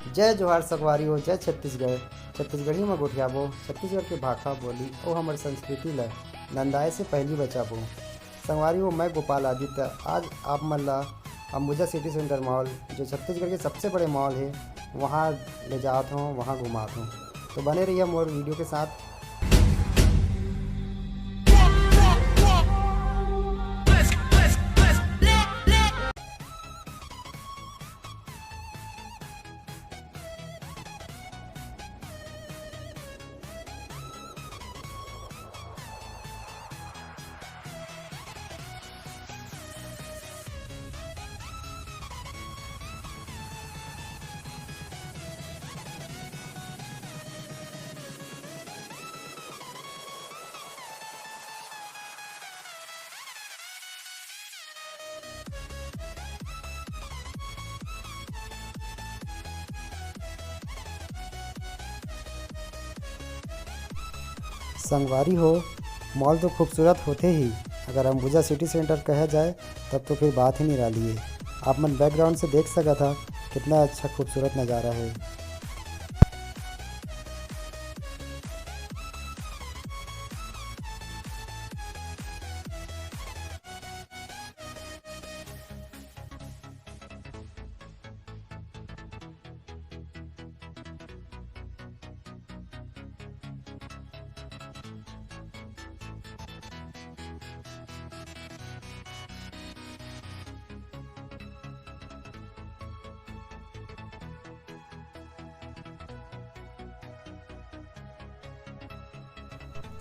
जय जोहार संगवारी हो, जय छत्तीसगढ़। छत्तीसगढ़ी में गोठियाबो, छत्तीसगढ़ के भाषा बोली और हमारी संस्कृति ला नंदाए से पहली बचाबो। संगवारी हो, मैं गोपाल आदित्य आज आप मन ला अंबुजा सिटी सेंटर मॉल, जो छत्तीसगढ़ के सबसे बड़े मॉल है, वहाँ ले जात हूँ, वहाँ घुमात हूँ। तो बने रहिए मोर वीडियो के साथ। संगवारी हो, मॉल तो खूबसूरत होते ही, अगर अंबुजा सिटी सेंटर कहा जाए तब तो फिर बात ही निराली है। आप मन बैकग्राउंड से देख सका था कितना अच्छा खूबसूरत नज़ारा है।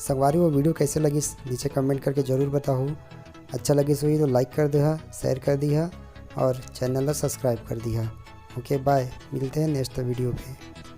संगवारी वो वीडियो कैसे लगी नीचे कमेंट करके ज़रूर बताओ। अच्छा लगी सो तो लाइक कर दिया, शेयर कर दिया और चैनल को सब्सक्राइब कर दिया। ओके बाय, मिलते हैं नेक्स्ट वीडियो पे।